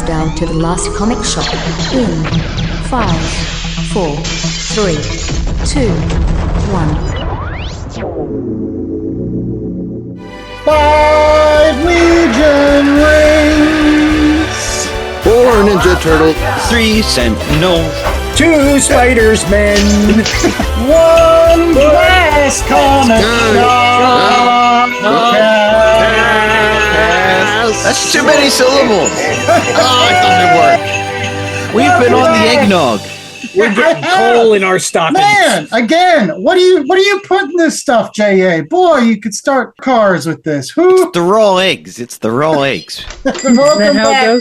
countdown to the last comic shop in 5, 4, 3, 2, 1. 5 Legion rings. 4 Ninja Turtles. 3 Sentinels. 2 Spiders Men. 1 Glass Comic Shop. That's too many syllables. Oh, it doesn't work. We've been on the eggnog. We're getting coal in our stockings. Man, again, what do you put in this stuff, J.A.? Boy, you could start cars with this. It's the raw eggs. Welcome back to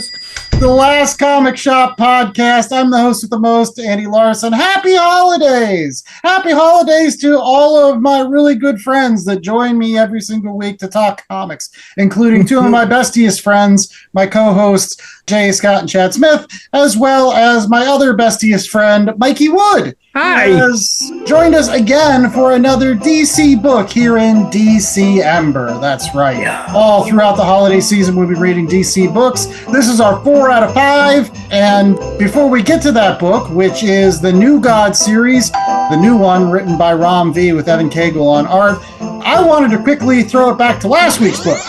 the Last Comic Shop podcast. I'm the host with the most, Andy Larson. Happy holidays! Happy holidays to all of my really good friends that join me every single week to talk comics, including 2 of my bestiest friends, my co-hosts, Jay Scott and Chad Smith, as well as my other bestiest friend, Mikey Wood. Hi. Has joined us again for another DC book here in DC Ember. That's right. Yeah. All throughout the holiday season, we'll be reading DC books. This is our 4 out of 5. And before we get to that book, which is the New God series, the new one written by Ram V with Evan Cagle on art, I wanted to quickly throw it back to last week's book.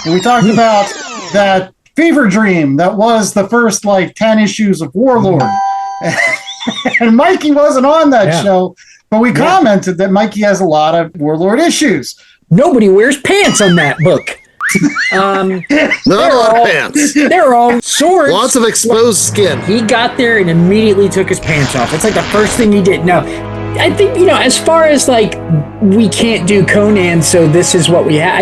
And we talked about that fever dream that was the first 10 issues of Warlord. And Mikey wasn't on that show, but we commented that Mikey has a lot of Warlord issues. Nobody wears pants on that book. Not a lot of pants. They're all swords. Lots of exposed skin. He got there and immediately took his pants off. It's like the first thing he did. No, I think, as far as we can't do Conan, so this is what we have.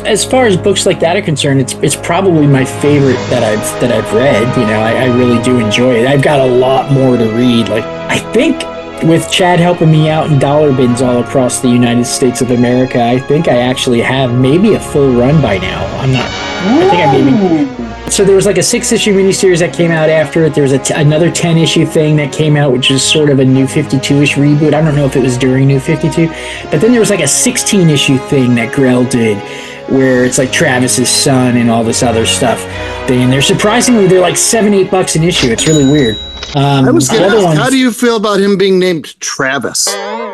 As far as books like that are concerned, it's probably my favorite that I've read. I really do enjoy it. I've got a lot more to read. I think with Chad helping me out in dollar bins all across the United States of America, I think I actually have maybe a full run by now. I think I maybe. So there was a 6-issue miniseries that came out after it. There was another 10-issue thing that came out, which is sort of a New 52-ish reboot. I don't know if it was during New 52. But then there was a 16-issue thing that Grell did, where it's Travis's son and all this other stuff. And they're surprisingly, they're $7-8 an issue. It's really weird. I was going to ask, how do you feel about him being named Travis?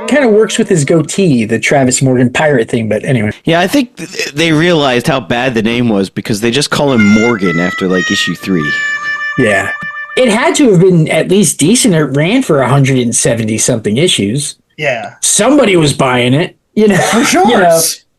Kind of works with his goatee, the Travis Morgan pirate thing, but anyway. Yeah, I think they realized how bad the name was because they just call him Morgan after issue 3. Yeah. It had to have been at least decent. It ran for 170 something issues. Yeah. Somebody was buying it, For sure.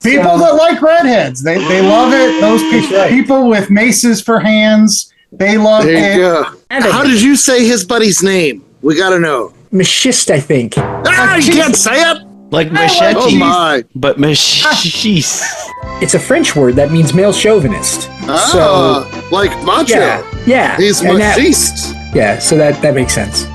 People that like redheads, they love it. Those people with maces for hands, they love it. There you go. How did you say his buddy's name? We got to know. Machist, I think. You can't say it. Like machete, oh my. but machiste. It's a French word that means male chauvinist. Like macho. Yeah. He's machiste. Yeah, so that makes sense.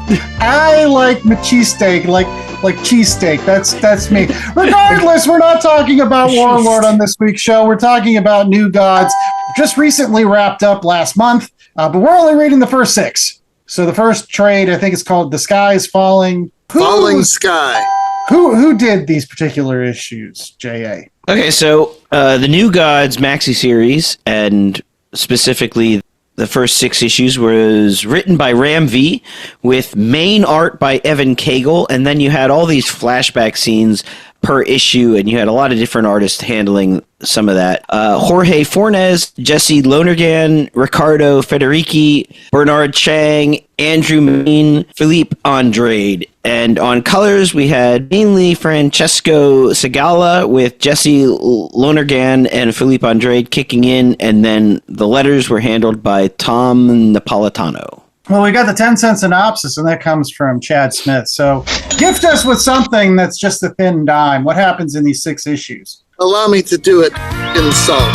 I like machiste, like cheesesteak. That's me. Regardless, we're not talking about Warlord on this week's show. We're talking about New Gods. Just recently wrapped up last month, but we're only reading the first 6. So the first trade, I think it's called The Sky is Falling. Falling Sky. Who did these particular issues, J.A.? Okay, so the New Gods maxi series, and specifically the first 6 issues, was written by Ram V with main art by Evan Cagle, and then you had all these flashback scenes per issue, and you had a lot of different artists handling some of that. Jorge Fornes, Jesse Lonergan, Ricardo Federici, Bernard Chang, Andrew Main, Philippe Andrade. And on colors, we had mainly Francesco Segala with Jesse Lonergan and Philippe Andrade kicking in, and then the letters were handled by Tom Napolitano. Well, we got the 10-cent synopsis, and that comes from Chad Smith. So gift us with something that's just a thin dime. What happens in these 6 issues? Allow me to do it in song.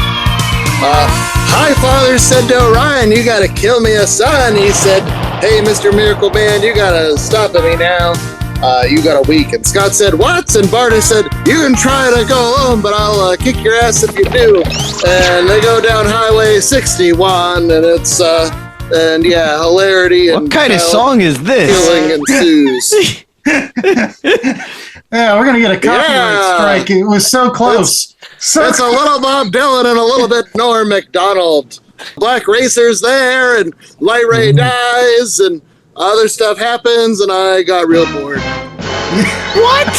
High Father said to Orion, you gotta kill me a son. He said, hey, Mr. Miracle Man, you gotta stop at me now. You got a week. And Scott said, what? And Barney said, you can try to go home, but I'll kick your ass if you do. And they go down Highway 61, and it's... and yeah, hilarity and what kind of song is this? Killing ensues. Yeah, we're gonna get a copyright strike. It was so close. It's a little Bob Dylan and a little bit Norm Macdonald. Black Racer's there, and Light Ray dies, and other stuff happens, and I got real bored. What?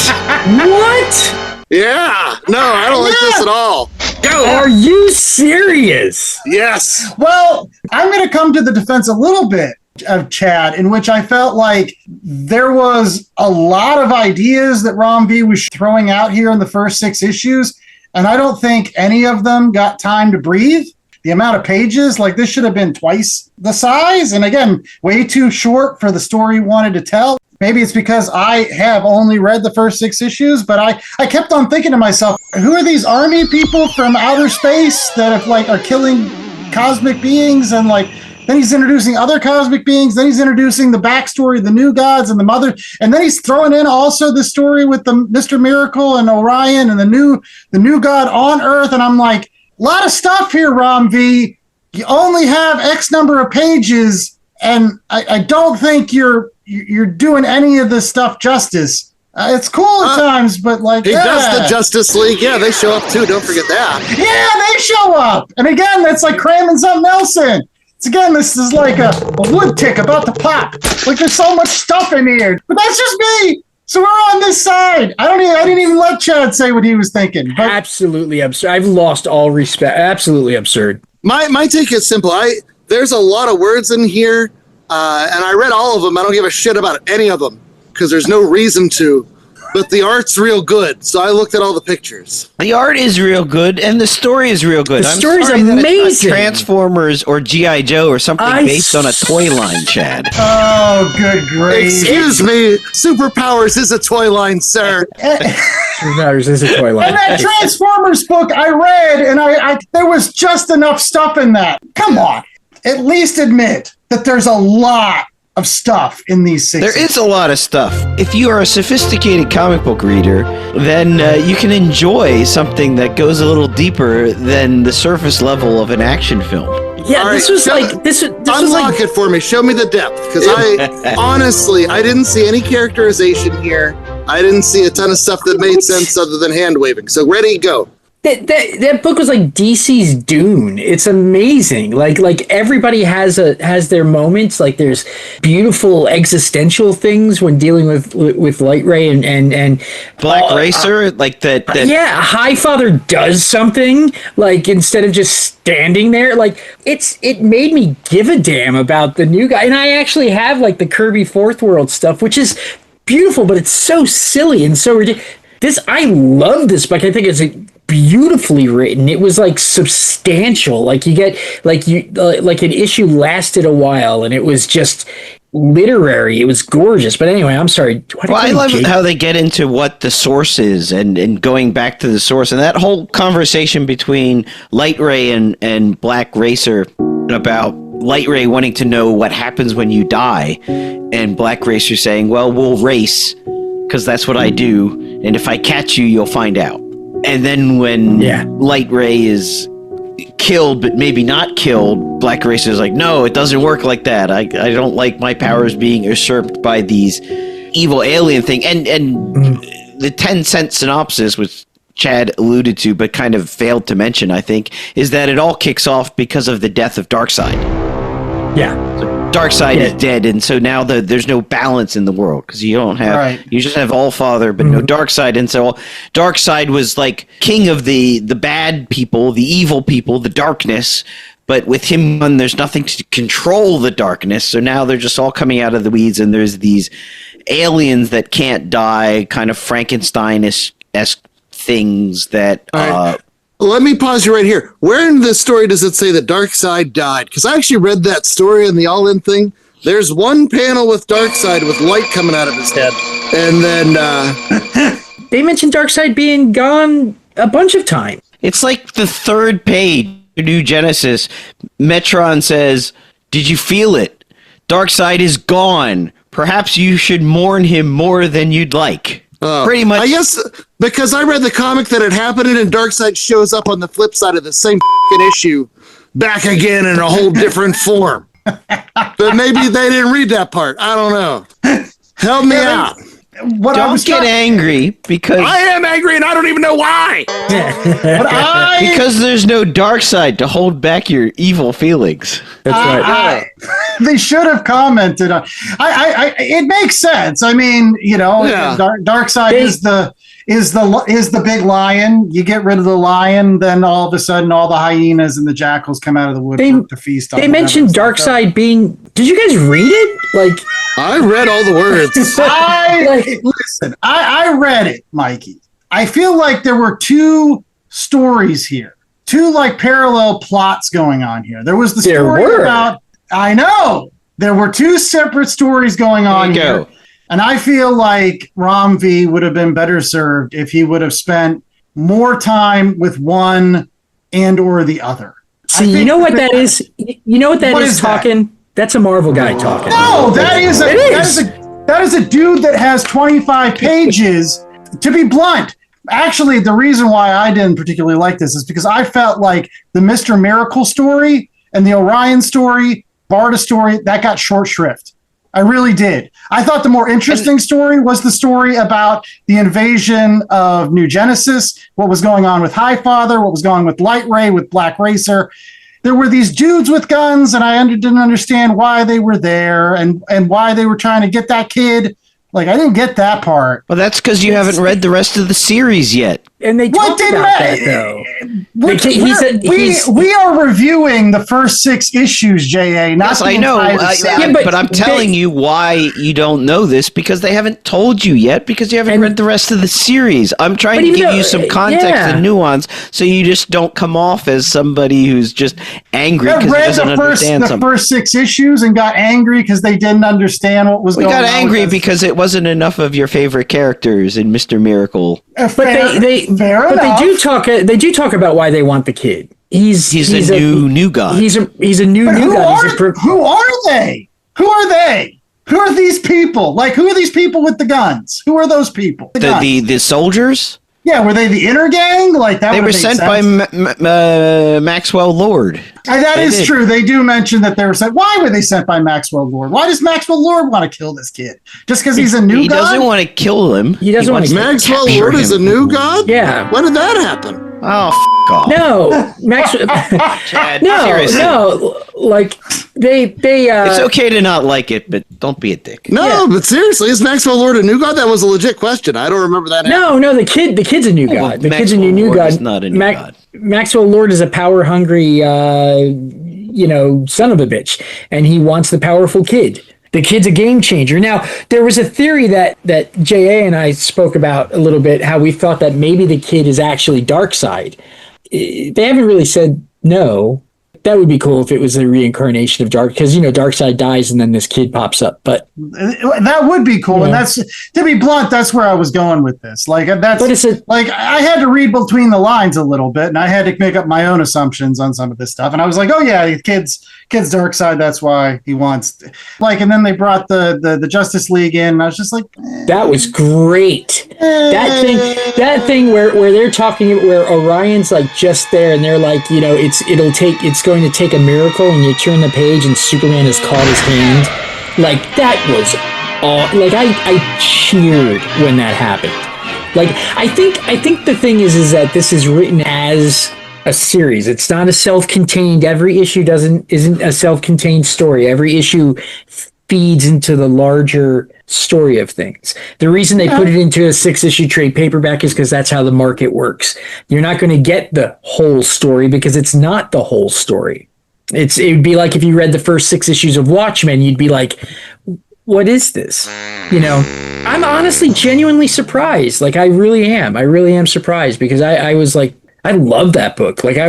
Yeah. No, I don't like this at all. Are you serious? Yes. Well, I'm going to come to the defense a little bit of Chad, in which I felt like there was a lot of ideas that Rom V was throwing out here in the first 6 issues, and I don't think any of them got time to breathe. The amount of pages, like this should have been twice the size, and again, way too short for the story he wanted to tell. Maybe it's because I have only read the first 6 issues, but I kept on thinking to myself, who are these army people from outer space that are killing cosmic beings? And then he's introducing other cosmic beings. Then he's introducing the backstory of the new gods and the mother. And then he's throwing in also the story with the Mr. Miracle and Orion and the new god on Earth. And I'm like, a lot of stuff here, Rom V. You only have X number of pages, and I don't think you're doing any of this stuff justice. It's cool at times, but he does the Justice League. Yeah, they show up too. Don't forget that. Yeah, they show up. And again, that's like cramming something else in. This is like a wood tick about to pop. Like there's so much stuff in here. But that's just me. So we're on this side. I didn't even let Chad say what he was thinking. But absolutely absurd. I've lost all respect. Absolutely absurd. My take is simple. There's a lot of words in here. And I read all of them. I don't give a shit about any of them because there's no reason to. But the art's real good, so I looked at all the pictures. The art is real good, and the story is real good. The story's amazing. Transformers or G.I. Joe or something based on a toy line, Chad. Oh, good grief. Excuse me. Superpowers is a toy line, sir. Superpowers is a toy line. And that Transformers book I read, and I there was just enough stuff in that. Come on. At least admit that there's a lot of stuff in these 6. There is a lot of stuff. If you are a sophisticated comic book reader, then you can enjoy something that goes a little deeper than the surface level of an action film. Yeah, this was unlock it for me. Show me the depth, because I honestly didn't see any characterization here. I didn't see a ton of stuff that made sense other than hand waving. So ready, go. That book was like DC's Dune. It's amazing. Like everybody has their moments. Like there's beautiful existential things when dealing with Light Ray and Black Racer. Like that. Yeah, Highfather does something. Like instead of just standing there, like it made me give a damn about the new guy. And I actually have like the Kirby Fourth World stuff, which is beautiful, but it's so silly and so ridiculous. I love this book. I think it's beautifully written. It was like substantial. Like you get like an issue lasted a while, and it was just literary. It was gorgeous. But anyway, I'm sorry. I love how they get into what the source is and going back to the source, and that whole conversation between Light Ray and Black Racer about Light Ray wanting to know what happens when you die, and Black Racer saying, "Well, we'll race because that's what I do, and if I catch you, you'll find out." And then when Light Ray is killed, but maybe not killed, Black Racer is like, no, it doesn't work like that. I don't like my powers being usurped by these evil alien thing. And the 10-cent synopsis, which Chad alluded to but kind of failed to mention, I think, is that it all kicks off because of the death of Darkseid. Yeah. So Darkseid is dead, and so now there's no balance in the world because you don't have you just have Allfather but no Darkseid, and so Darkseid was like king of the bad people, the evil people, the darkness. But with him, there's nothing to control the darkness. So now they're just all coming out of the weeds, and there's these aliens that can't die, kind of Frankenstein-esque things that. Let me pause you right here. Where in the story does it say that Darkseid died? Because I actually read that story in the All-In thing. There's one panel with Darkseid with light coming out of his head. And then... They mentioned Darkseid being gone a bunch of times. It's like the third page of New Genesis. Metron says, "Did you feel it? Darkseid is gone. Perhaps you should mourn him more than you'd like." Pretty much. I guess because I read the comic that it happened, and Darkseid shows up on the flip side of the same issue, back again in a whole different form. But maybe they didn't read that part. I don't know. Help me out. what I Don't was get angry because I am angry and I don't even know why. because there's no dark side to hold back your evil feelings. That's right. They should have commented on. It makes sense. I mean, dark side is the big lion. You get rid of the lion, then all of a sudden, all the hyenas and the jackals come out of the woodwork to feast on. They mentioned dark side being. Did you guys read it? Like, I read all the words. Listen, I read it, Mikey. I feel like there were two stories here, two like parallel plots going on here. There was the story about. I know there were two separate stories going on here. And I feel like Ram V would have been better served if he would have spent more time with one and or the other. See, you know what that is? You know what that is talking? That's a Marvel guy talking. No, that is a dude that has 25 pages. To be blunt, actually, the reason why I didn't particularly like this is because I felt like the Mr. Miracle story and the Orion story, Barda story, that got short shrift. I really did. I thought the more interesting story was the story about the invasion of New Genesis, what was going on with Highfather, what was going on with Light Ray, with Black Racer. There were these dudes with guns, and I didn't understand why they were there and why they were trying to get that kid. Like, I didn't get that part. Well, that's because you haven't read the rest of the series yet. And they talked about that, though. We are reviewing the first 6 issues, J.A. Not yes, I know. But I'm telling you why you don't know this, because they haven't told you yet, because you haven't read the rest of the series. I'm trying to give you some context and nuance so you just don't come off as somebody who's just angry because he doesn't understand something. The first 6 issues and got angry because they didn't understand what was going on. We got angry because it wasn't enough of your favorite characters in Mr. Miracle. But they do talk about why they want the kid. He's a new god. He's a new god. Who are they? Who are they? Who are these people? Like, who are these people with the guns? Who are those people? The soldiers? Yeah, were they the inner gang? Like that? They were sent by Maxwell Lord. That is true. They do mention that they were sent. Why were they sent by Maxwell Lord? Why does Maxwell Lord want to kill this kid? Just because he's a new god? He doesn't want to kill him. He doesn't want to. Maxwell Lord is a new god? Yeah. When did that happen? Oh, off. No, Maxwell. Chad, no. Like they. It's okay to not like it, but don't be a dick. No, but seriously, is Maxwell Lord a new god? That was a legit question. I don't remember that. No, the kid's a new god. The kid's a new god. Is not a new god. Maxwell Lord is a power hungry, son of a bitch, and he wants the powerful kid. The kid's a game changer. Now, there was a theory that J.A. and I spoke about a little bit, how we thought that maybe the kid is actually Darkseid. They haven't really said no. That would be cool if it was a reincarnation of because Darkseid dies and then this kid pops up. But that would be cool. And that's, to be blunt, that's where I was going with this. Like I had to read between the lines a little bit, and I had to make up my own assumptions on some of this stuff. And I was like, oh yeah, kid's Darkseid. That's why he wants. And then they brought the Justice League in. And I was just like, that was great. That thing where they're talking, where Orion's like just there, and they're like, it's going to take a miracle, and you turn the page and Superman has caught his hand. Like, that was I cheered when that happened. Like, I think the thing is that this is written as a series. It's not a self-contained. Every issue isn't a self-contained story. Every issue feeds into the larger story of things. The reason they put it into a 6-issue trade paperback is because that's how the market works. You're not going to get the whole story because it's not the whole story. It would be like if you read the first 6 issues of Watchmen, you'd be like, what is this? I'm honestly genuinely surprised. Like, I really am. I really am surprised because I was like, I love that book. Like, I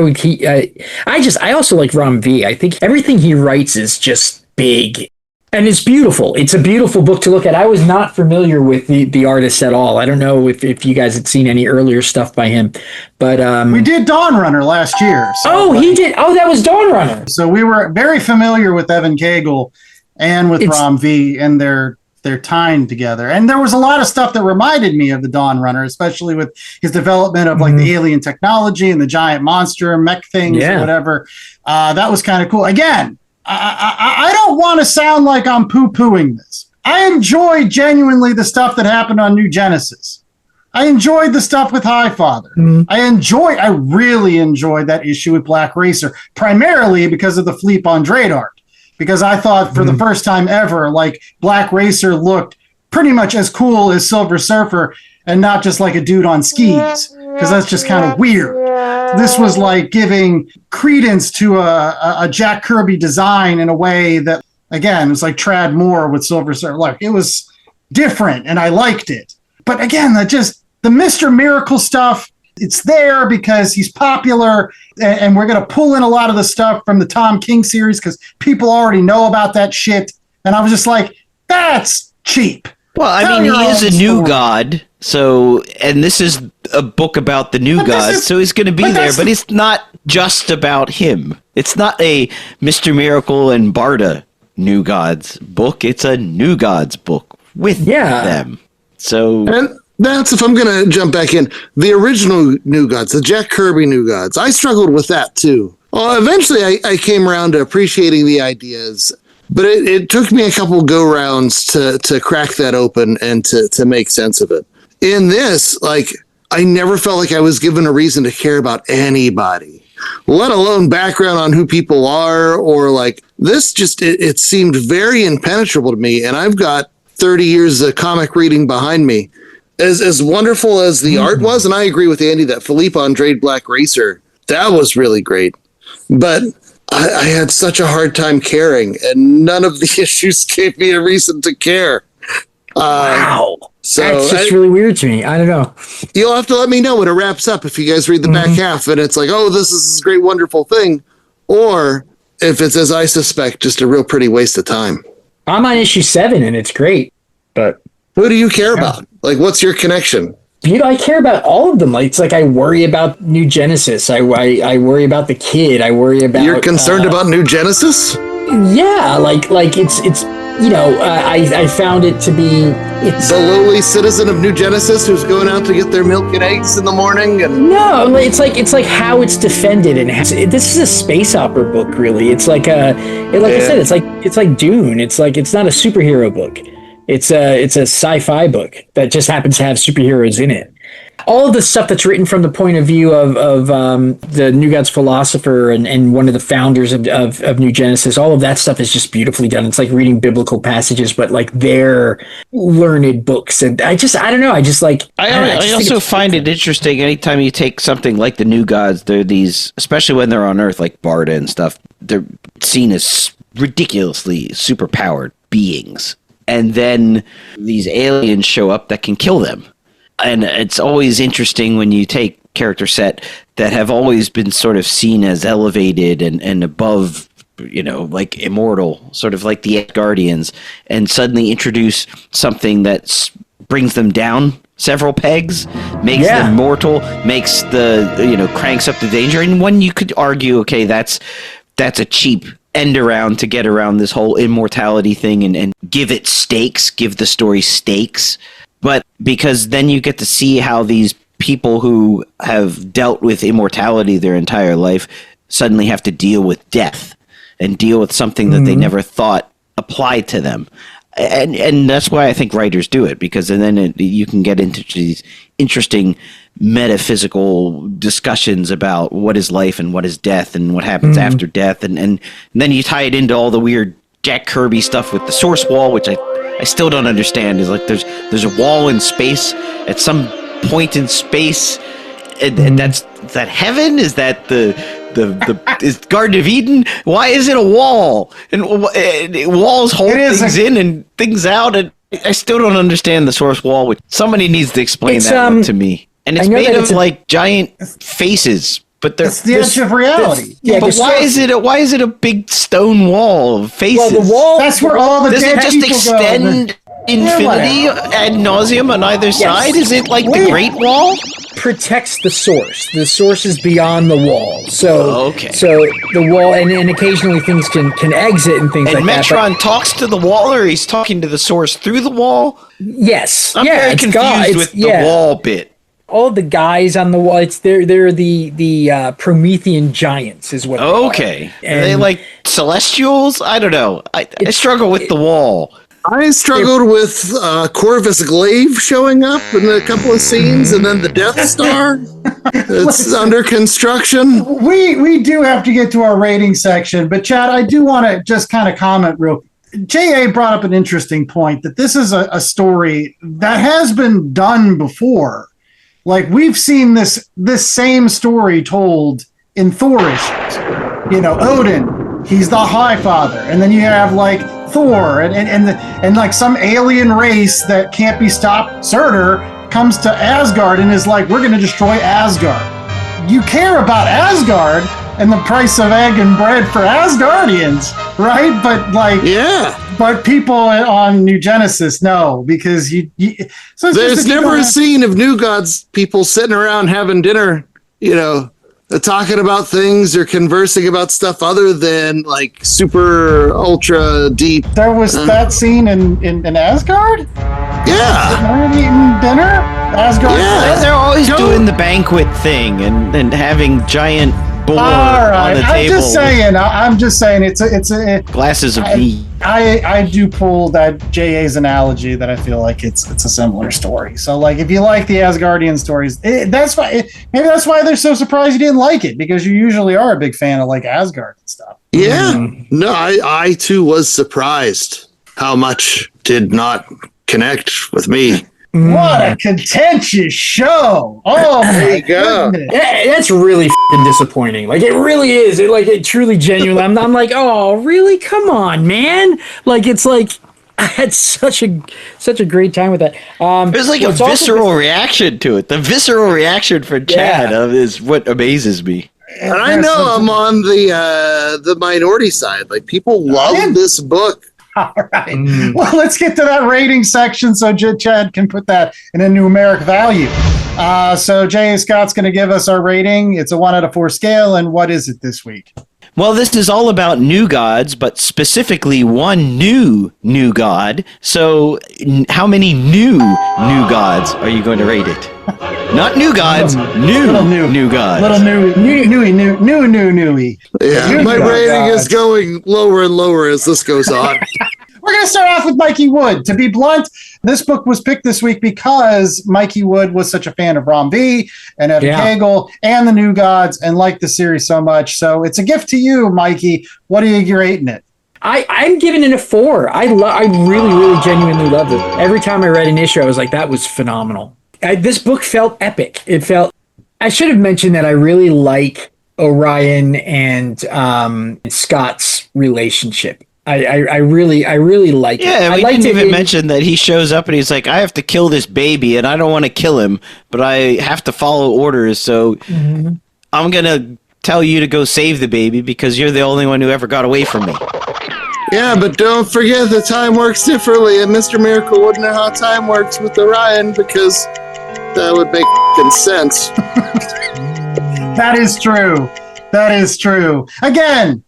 also like Ram V. I think everything he writes is just big. And it's beautiful. It's a beautiful book to look at. I was not familiar with the artist at all. I don't know if you guys had seen any earlier stuff by him, but we did Dawn Runner last year. He did. Oh, that was Dawn Runner. So we were very familiar with Evan Cagle and with Ram V and their time together. And there was a lot of stuff that reminded me of the Dawn Runner, especially with his development of like the alien technology and the giant monster mech things or whatever. That was kind of cool. Again, I don't want to sound like I'm poo-pooing this, I enjoyed genuinely the stuff that happened on New Genesis. I enjoyed the stuff with Highfather. I really enjoyed that issue with Black Racer, primarily because of the Philippe Andrade art. Because I thought for the first time ever, like, Black Racer looked pretty much as cool as Silver Surfer and not just like a dude on skis, because that's just kind of weird. This was like giving credence to a Jack Kirby design in a way that, again, it was like Trad Moore with Silver Surfer. Like, it was different, and I liked it. But again, the Mr. Miracle stuff, it's there because he's popular, and we're going to pull in a lot of the stuff from the Tom King series because people already know about that shit. And I was just like, that's cheap. Well, I mean, he is a new god, so, and this is a book about the new god, so he's going to be there, but it's not just about him. It's not a Mr. Miracle and Barda New Gods book. It's a New Gods book with them. So, and that's, if I'm going to jump back in, the original New Gods, the Jack Kirby New Gods, I struggled with that too. Well, eventually I came around to appreciating the ideas, but it took me a couple go-rounds to crack that open and to make sense of it. In this, like, I never felt like I was given a reason to care about anybody, let alone background on who people are, or like, this just, it seemed very impenetrable to me, and I've got 30 years of comic reading behind me. As wonderful as the art was, and I agree with Andy that Philippe Andrade Black Racer, that was really great. But I had such a hard time caring, and none of the issues gave me a reason to care. Wow. So that's just really weird to me. I don't know. You'll have to let me know when it wraps up if you guys read the back half and it's like, oh, this is this great, wonderful thing. Or if it's, as I suspect, just a real pretty waste of time. I'm on issue 7 and it's great. But who do you care about? Like, what's your connection? You know, I care about all of them. Like, it's like I worry about New Genesis. I worry about the kid. I worry about. You're concerned about New Genesis? Yeah, like it's you know, I found it to be the lowly citizen of New Genesis who's going out to get their milk and eggs in the morning. And no, it's like how it's defended, and this is a space opera book. Really, it's like I said, it's like Dune. It's like, it's not a superhero book. It's a sci-fi book that just happens to have superheroes in it. All of the stuff that's written from the point of view of the New Gods philosopher and one of the founders of New Genesis, all of that stuff is just beautifully done. It's like reading biblical passages, but like they're learned books. And I don't know. I also find it interesting anytime you take something like the New Gods, they're these, especially when they're on Earth, like Barda and stuff, they're seen as ridiculously superpowered beings. And then these aliens show up that can kill them. And it's always interesting when you take character set that have always been sort of seen as elevated and above, you know, like immortal, sort of like the Guardians, and suddenly introduce something that brings them down several pegs, makes them mortal, makes cranks up the danger. And when you could argue, okay, that's a cheap end around to get around this whole immortality thing and give it stakes, give the story stakes. But because then you get to see how these people who have dealt with immortality their entire life suddenly have to deal with death and deal with something that they never thought applied to them. And that's why I think writers do it, because then you can get into these interesting metaphysical discussions about what is life and what is death and what happens after death. And then you tie it into all the weird Jack Kirby stuff with the source wall, which I still don't understand. Is like there's a wall in space at some point in space, and is that heaven? Is that the is Garden of Eden? Why is it a wall? And walls hold things in and things out, and I still don't understand the source wall. Which somebody needs to explain that to me. And it's made of like giant faces. But it's the edge of reality. But why is it a big stone wall of faces? Well, the wall. That's where all the does dead it just people extend infinity ad nauseum on either side? Is it like the Great Wall? Protects the source. The source is beyond the wall. So So the wall, and occasionally things can exit and things like that. And Metron talks to the wall, or he's talking to the source through the wall? Yes. I'm very confused with the wall bit. All the guys on the wall, they're the Promethean giants is what they are. Are they like celestials? I don't know. I struggle with the wall. I struggled with Corvus Glaive showing up in a couple of scenes, and then the Death Star. It's under construction. We do have to get to our rating section, but Chad, I do want to just kind of comment real quick. J.A. brought up an interesting point that this is a story that has been done before. Like, we've seen this same story told in Thor issues. You know, Odin, he's the High Father, and then you have like Thor and like some alien race that can't be stopped. Surtur comes to Asgard and is like, we're going to destroy Asgard. You care about Asgard and the price of egg and bread for Asgardians, right? But like, yeah. But people on New Genesis, no, because so there's never a scene of New Gods people sitting around having dinner, you know, talking about things or conversing about stuff other than like super ultra deep. There was that scene in Asgard? Yeah. Eating dinner? Asgard? Yeah. They're always doing the banquet thing and having giant boar all right. on the table. I'm just saying it's a glasses of meat. I do pull that JA's analogy that I feel like it's a similar story. So like if you like the Asgardian stories, maybe that's why they're so surprised you didn't like it, because you usually are a big fan of like Asgard and stuff. Yeah. No, I too was surprised how much did not connect with me. What a contentious show! Oh, there you go. That's really disappointing. Like, it really is. It truly, genuinely. I'm like, oh, really? Come on, man! Like, it's like I had such a great time with that. There's like a visceral reaction to it. The visceral reaction for Chad is what amazes me. And I know I'm on the minority side. Like, people love this book. All right. Well, let's get to that rating section so Chad can put that in a numeric value. So J.A. Scott's going to give us our rating. It's a 1 out of 4 scale. And what is it this week? Well, this is all about new gods, but specifically one new god. So how many new gods are you going to rate it? Not new gods, new gods. Little newy. Yeah, my rating is going lower and lower as this goes on. We're going to start off with Mikey Wood. To be blunt, this book was picked this week because Mikey Wood was such a fan of Rom V and Evan Cagle and the New Gods and liked the series so much. So it's a gift to you, Mikey. What are you rating it? I'm giving it a 4. I really genuinely loved it. Every time I read an issue, I was like, that was phenomenal. This book felt epic. I should have mentioned that I really like Orion and Scott's relationship. I really like it. Yeah, we didn't even mention that he shows up and he's like, I have to kill this baby and I don't want to kill him, but I have to follow orders, so I'm going to tell you to go save the baby because you're the only one who ever got away from me. Yeah, but don't forget that time works differently, and Mr. Miracle wouldn't know how time works with Orion because that would make sense. That is true. Again,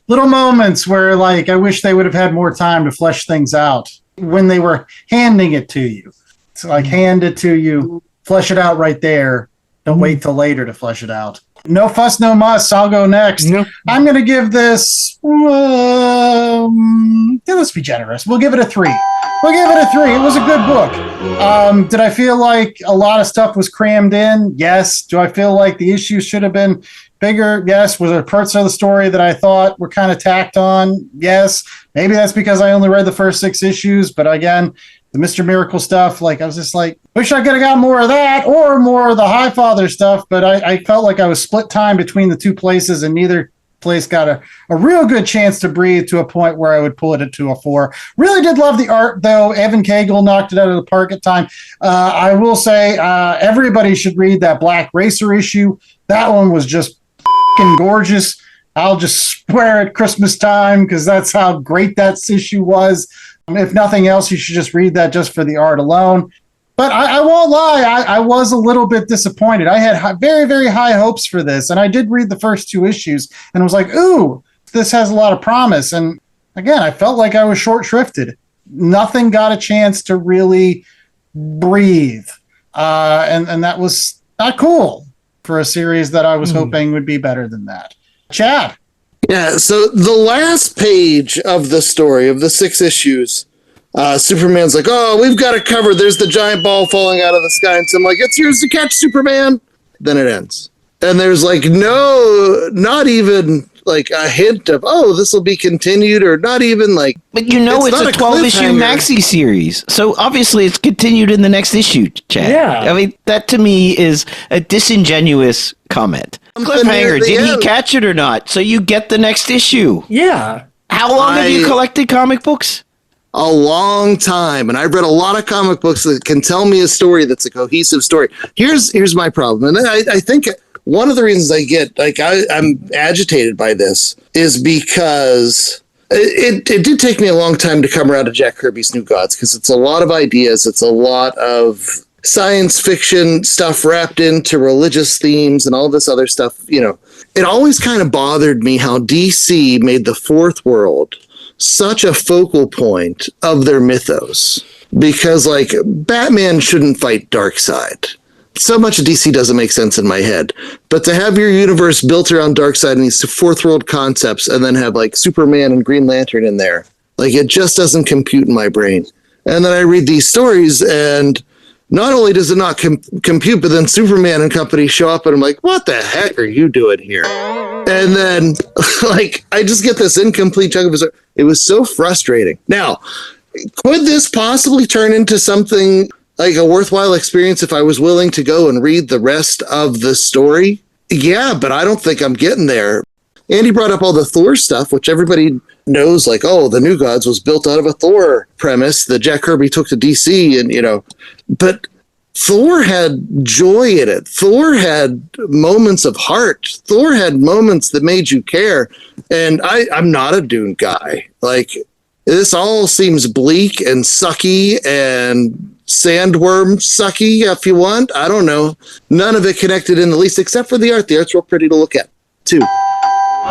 little moments where, like, I wish they would have had more time to flesh things out when they were handing it to you. It's like, hand it to you, flesh it out right there. Don't wait till later to flesh it out. No fuss, no muss. I'll go next. Nope. I'm going to give this, let's be generous. We'll give it a 3. It was a good book. Did I feel like a lot of stuff was crammed in? Yes. Do I feel like the issues should have been bigger? Yes. Was there parts of the story that I thought were kind of tacked on? Yes. Maybe that's because I only read the first 6 issues, but again, the Mr. Miracle stuff, like, I was just like, wish I could have got more of that or more of the High Father stuff, but I felt like I was split time between the two places, and neither place got a real good chance to breathe to a point where I would pull it to a 4. Really did love the art, though. Evan Cagle knocked it out of the park at time. I will say everybody should read that Black Racer issue. That one was just f***ing gorgeous. I'll just swear at Christmas time because that's how great that issue was. If nothing else, you should just read that just for the art alone. But I won't lie, I was a little bit disappointed. I had very, very high hopes for this, and I did read the first 2 issues and was like, ooh, this has a lot of promise. And again, I felt like I was short-shrifted. Nothing got a chance to really breathe. And that was not cool for a series that I was hoping would be better than that. Chad. Yeah, so the last page of the story, of the 6 issues, Superman's like, oh, we've got it covered. There's the giant ball falling out of the sky. And so I'm like, it's yours to catch, Superman. Then it ends. And there's like not even like a hint of, oh, this will be continued, or not even like. But it's a 12-issue maxi series. So obviously it's continued in the next issue, Chad. Yeah. I mean, that to me is a disingenuous comment. Cliffhanger, did he catch it or not? So you get the next issue. Yeah. How long have you collected comic books? A long time, and I've read a lot of comic books that can tell me a story that's a cohesive story. Here's my problem, and I think one of the reasons I get I'm agitated by this is because it did take me a long time to come around to Jack Kirby's New Gods, because it's a lot of ideas, it's a lot of science fiction stuff wrapped into religious themes and all this other stuff. It always kind of bothered me how DC made the fourth world such a focal point of their mythos, because like Batman shouldn't fight Darkseid. So much of DC doesn't make sense in my head, but to have your universe built around Darkseid and these fourth world concepts, and then have like Superman and Green Lantern in there, like it just doesn't compute in my brain. And then I read these stories, and not only does it not compute, but then Superman and company show up, and I'm like, what the heck are you doing here? And then like I just get this incomplete chunk of it. It was so frustrating. Now, could this possibly turn into something like a worthwhile experience if I was willing to go and read the rest of the story? Yeah, but I don't think I'm getting there. Andy brought up all the Thor stuff, which everybody knows, like, oh, the New Gods was built out of a Thor premise that Jack Kirby took to DC, and, but Thor had joy in it. Thor had moments of heart. Thor had moments that made you care. And I'm not a Dune guy. Like, this all seems bleak and sucky and sandworm sucky, if you want. I don't know. None of it connected in the least, except for the art. The art's real pretty to look at, too.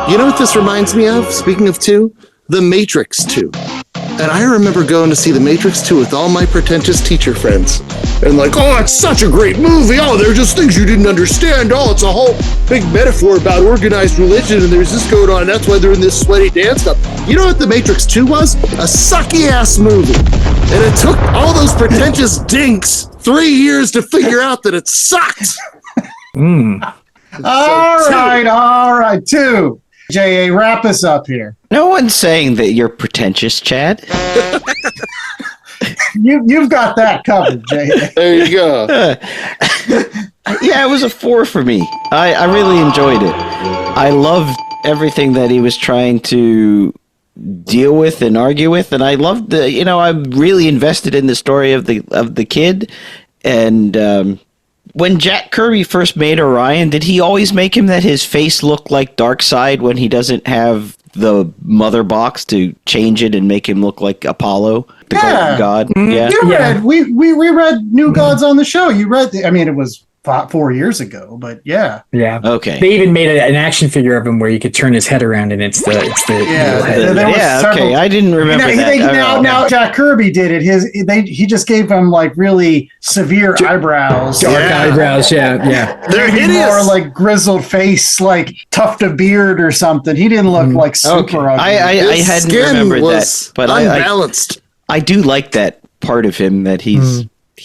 You know what this reminds me of? Speaking of 2, The Matrix 2. And I remember going to see The Matrix 2 with all my pretentious teacher friends. And like, oh, it's such a great movie. Oh, there's just things you didn't understand. Oh, it's a whole big metaphor about organized religion, and there's this going on. And that's why they're in this sweaty dance stuff. You know what The Matrix 2 was? A sucky-ass movie. And it took all those pretentious dinks 3 years to figure out that it sucked. All right, 2. J.A., wrap us up here. No one's saying that you're pretentious, Chad. You've got that covered, J.A. There you go. Yeah, it was a 4 for me. I really enjoyed it. I loved everything that he was trying to deal with and argue with, and I loved I'm really invested in the story of the kid. And when Jack Kirby first made Orion, did he always make him that his face looked like Darkseid when he doesn't have the mother box to change it and make him look like Apollo, the golden god? Mm-hmm. Yeah. We read New Gods on the show. You read it was 4 years ago, but yeah. Okay. They even made an action figure of him where you could turn his head around, and it's the okay. I didn't remember that. Now Jack Kirby did it. He just gave him like really severe eyebrows, dark eyebrows. Yeah. They're hideous. More like grizzled face, like tuft of beard or something. He didn't look like super ugly. I hadn't remembered that, but unbalanced. I do like that part of him that he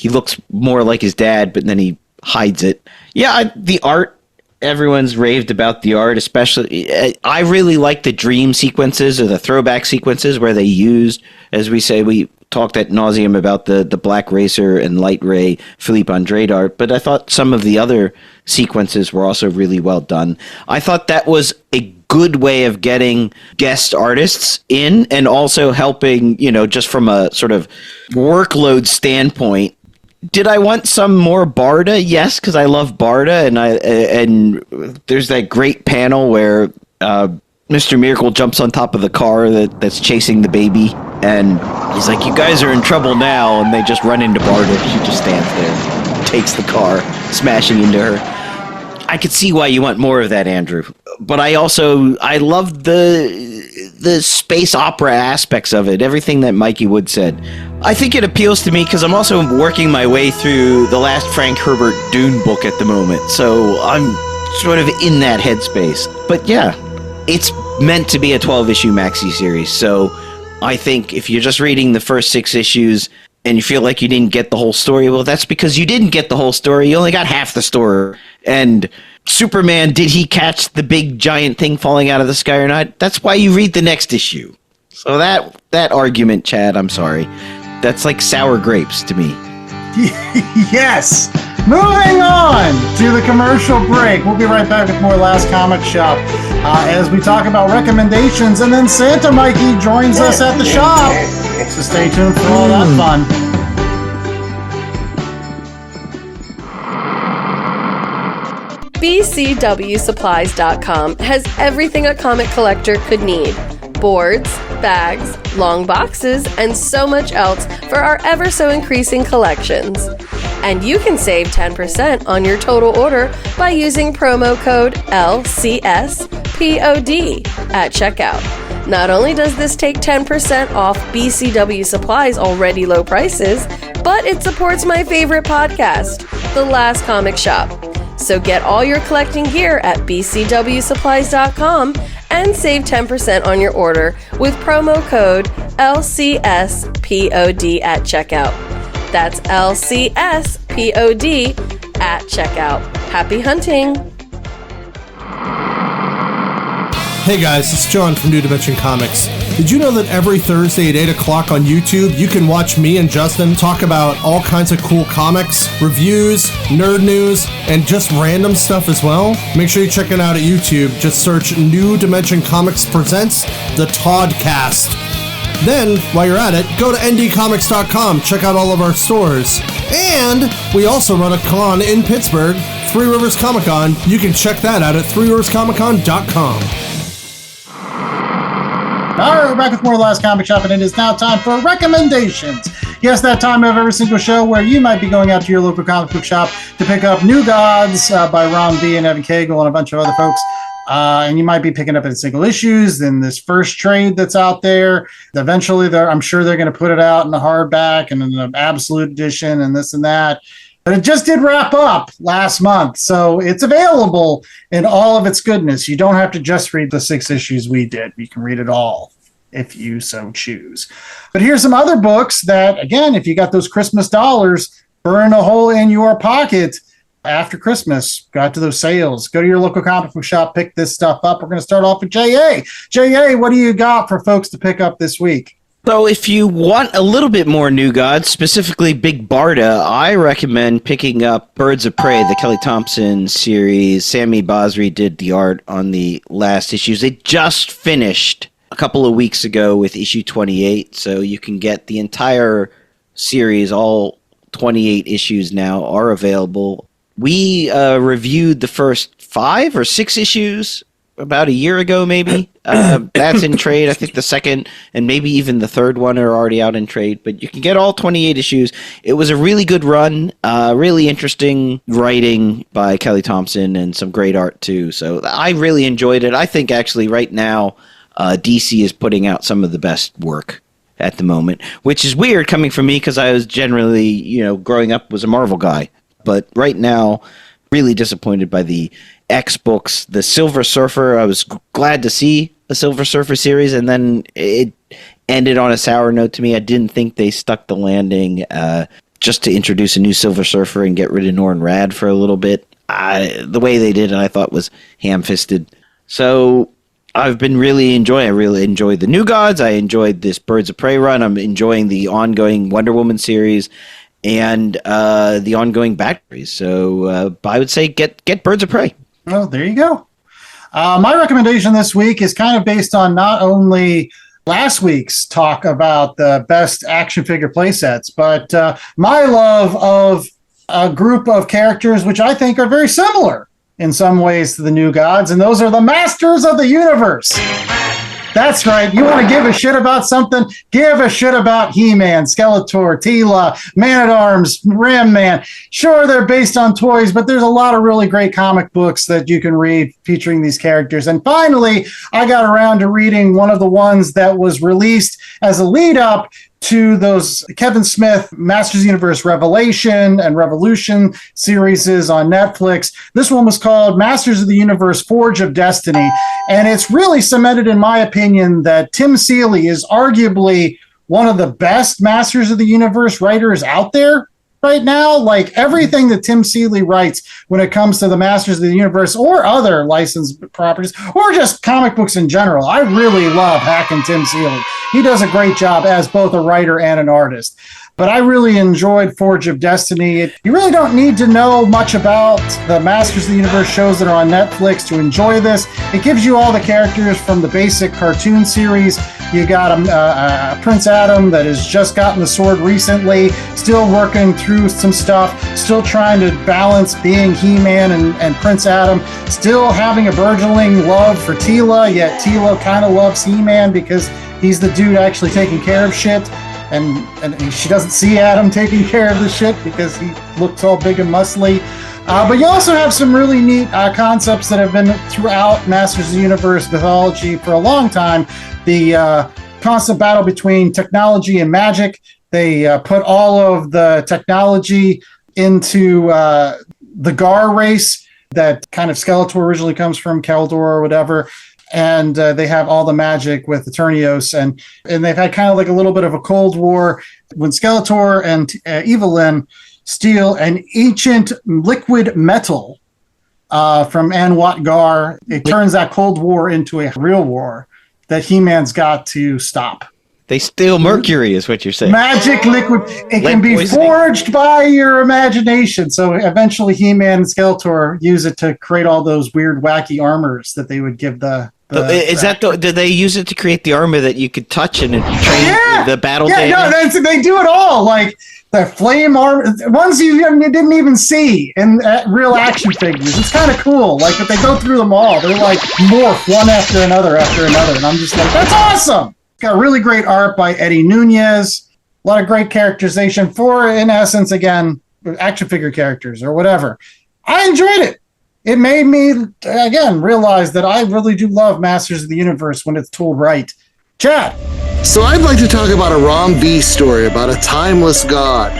looks more like his dad, but then he hides it. Yeah, the art, everyone's raved about the art, especially. I really like the dream sequences or the throwback sequences where they used, as we say, we talked ad nauseum about the Black Racer and Light Ray Philippe Andrade art, but I thought some of the other sequences were also really well done. I thought that was a good way of getting guest artists in and also helping, just from a sort of workload standpoint. Did I want some more Barda? Yes, because I love Barda, and there's that great panel where Mr. Miracle jumps on top of the car that's chasing the baby, and he's like, "You guys are in trouble now," and they just run into Barda. She just stands there, takes the car, smashing into her. I could see why you want more of that, Andrew, but I love the space opera aspects of it, everything that Mikey Wood said. I think it appeals to me because I'm also working my way through the last Frank Herbert Dune book at the moment, so I'm sort of in that headspace. But yeah, it's meant to be a 12-issue maxi series, so I think if you're just reading the first 6 issues and you feel like you didn't get the whole story, well, that's because you didn't get the whole story. You only got half the story. And Superman, did he catch the big giant thing falling out of the sky or not? That's why you read the next issue. So that argument, Chad, I'm sorry. That's like sour grapes to me. Yes. Moving on to the commercial break. We'll be right back with more Last Comic Shop as we talk about recommendations, and then Santa Mikey joins us at the shop. So stay tuned for all that fun. BCWSupplies.com has everything a comic collector could need. Boards, bags, long boxes, and so much else for our ever so increasing collections. And you can save 10% on your total order by using promo code LCSPOD at checkout. Not only does this take 10% off BCW Supplies' already low prices, but it supports my favorite podcast, The Last Comic Shop. So get all your collecting gear at bcwsupplies.com and save 10% on your order with promo code LCSPOD at checkout. That's LCSPOD at checkout. Happy hunting! Hey guys, it's John from New Dimension Comics. Did you know that every Thursday at 8 o'clock on YouTube, you can watch me and Justin talk about all kinds of cool comics, reviews, nerd news, and just random stuff as well? Make sure you check it out at YouTube. Just search New Dimension Comics Presents The Toddcast. Then, while you're at it, go to ndcomics.com, check out all of our stores. And we also run a con in Pittsburgh, Three Rivers Comic Con. You can check that out at threeriverscomiccon.com. All right, we're back with more Last Comic Shop, and it is now time for recommendations. Yes, that time of every single show where you might be going out to your local comic book shop to pick up New Gods by Ron V and Evan Cagle and a bunch of other folks. And you might be picking up in single issues, then this first trade that's out there. Eventually, I'm sure they're going to put it out in the hardback and in the absolute edition and this and that. But it just did wrap up last month, so it's available in all of its goodness. You don't have to just read the 6 issues we did. You can read it all if you so choose. But here's some other books that, again, if you got those Christmas dollars, burn a hole in your pocket after Christmas. Go out to those sales. Go to your local comic book shop, pick this stuff up. We're going to start off with J.A. J.A., what do you got for folks to pick up this week? So if you want a little bit more New Gods, specifically Big Barda, I recommend picking up Birds of Prey, the Kelly Thompson series. Sammy Basri did the art on the last issues. It just finished a couple of weeks ago with issue 28, so you can get the entire series. All 28 issues now are available. We reviewed the first 5 or 6 issues about a year ago, maybe. That's in trade. I think the second and maybe even the third one are already out in trade, but you can get all 28 issues. It was a really good run, really interesting writing by Kelly Thompson and some great art too. So I really enjoyed it. I think actually right now DC is putting out some of the best work at the moment, which is weird coming from me because I was generally, growing up was a Marvel guy. But right now, really disappointed by the X books. The Silver Surfer, I was glad to see a Silver Surfer series, and then it ended on a sour note to me. I didn't think they stuck the landing just to introduce a new Silver Surfer and get rid of Norrin Rad for a little bit. The way they did it, I thought was ham-fisted. So I've been really enjoying. I really enjoyed the New Gods. I enjoyed this Birds of Prey run. I'm enjoying the ongoing Wonder Woman series and the ongoing Batteries. So I would say get Birds of Prey. Well, there you go. My recommendation this week is kind of based on not only last week's talk about the best action figure playsets, but my love of a group of characters which I think are very similar in some ways to the New Gods, and those are the Masters of the Universe. That's right. You want to give a shit about something? Give a shit about He-Man, Skeletor, Teela, Man-at-Arms, Ram-Man. Sure, they're based on toys, but there's a lot of really great comic books that you can read featuring these characters. And finally, I got around to reading one of the ones that was released as a lead-up to those Kevin Smith Masters of the Universe Revelation and Revolution series on Netflix. This one was called Masters of the Universe Forge of Destiny. And it's really cemented, in my opinion, that Tim Seeley is arguably one of the best Masters of the Universe writers out there right now. Like everything that Tim Seeley writes when it comes to the Masters of the Universe or other licensed properties or just comic books in general, I really love hacking Tim Seeley. He does a great job as both a writer and an artist. But I really enjoyed Forge of Destiny. You really don't need to know much about the Masters of the Universe shows that are on Netflix to enjoy this. It gives you all the characters from the basic cartoon series. You got a Prince Adam that has just gotten the sword recently, still working through some stuff, still trying to balance being He-Man and Prince Adam, still having a burgeoning love for Teela, yet Teela kind of loves He-Man because he's the dude actually taking care of shit. And she doesn't see Adam taking care of the shit because he looks all big and muscly. But you also have some really neat concepts that have been throughout Masters of the Universe mythology for a long time. The constant battle between technology and magic. They put all of the technology into the Gar race that kind of Skeletor originally comes from, Keldor or whatever. And they have all the magic with Eternios, and they've had kind of like a little bit of a Cold War when Skeletor and Evelyn steal an ancient liquid metal from Anwat Gar. It turns that Cold War into a real war that He-Man's got to stop. They steal mercury, is what you're saying. Magic liquid. It can be forged by your imagination. So eventually He-Man and Skeletor use it to create all those weird, wacky armors that they would give did they use it to create the armor that you could touch and train the battle damage? Yeah, they do it all. Like the flame armor, ones you didn't even see in real action figures. It's kind of cool. Like, but they go through them all. They're like morph one after another. And I'm just like, that's awesome. Got really great art by Eddie Nunez. A lot of great characterization for, in essence, again, action figure characters or whatever. I enjoyed it. It made me, again, realize that I really do love Masters of the Universe when it's told right. Chad. So I'd like to talk about a Rom V story about a timeless god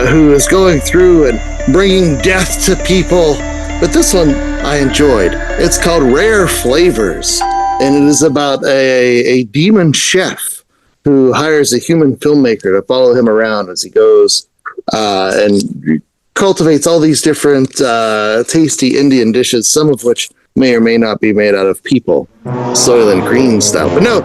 who is going through and bringing death to people. But this one I enjoyed. It's called Rare Flavors. And it is about a demon chef who hires a human filmmaker to follow him around as he goes and cultivates all these different tasty Indian dishes, some of which may or may not be made out of people, Soylent Green style. But no,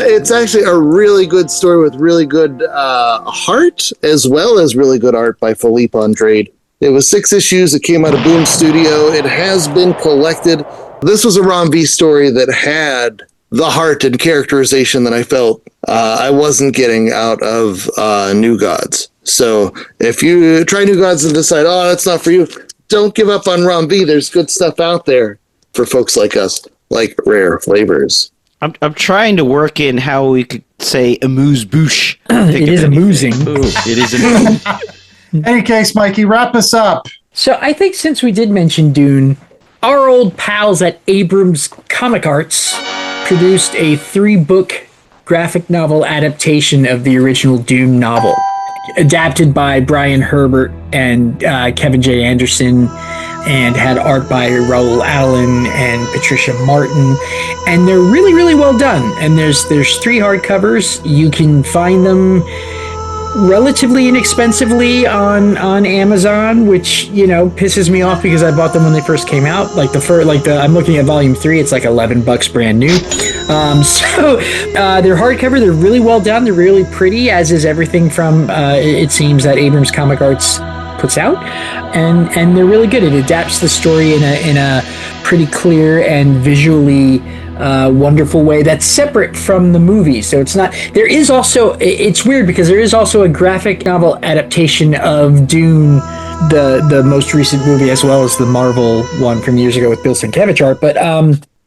it's actually a really good story with really good heart, as well as really good art by Philippe Andrade. It was 6 issues. It came out of Boom Studio. It has been collected. This was a Rom V story that had the heart and characterization that I felt I wasn't getting out of New Gods. So if you try New Gods and decide, oh, that's not for you, don't give up on Rom V. There's good stuff out there for folks like us, like Rare Flavors. I'm trying to work in how we could say amuse-bouche. It is amusing. It is amusing. Any case, Mikey, wrap us up. So I think since we did mention Dune, our old pals at Abrams Comic Arts produced a 3-book graphic novel adaptation of the original Dune novel, adapted by Brian Herbert and Kevin J. Anderson, and had art by Raoul Allen and Patricia Martin, and they're really, really well done. And there's 3 hardcovers. You can find them relatively inexpensively on Amazon, which, you know, pisses me off because I bought them when they first came out. I'm looking at volume 3, it's like $11 brand new. They're hardcover, they're really well done, they're really pretty, as is everything from it seems that Abrams Comic Arts puts out, and they're really good. It adapts the story in a pretty clear and visually wonderful way that's separate from the movie. So it's not, there is also, it's weird because there is also a graphic novel adaptation of Dune, the most recent movie, as well as the Marvel one from years ago with Bill Sienkiewicz art, but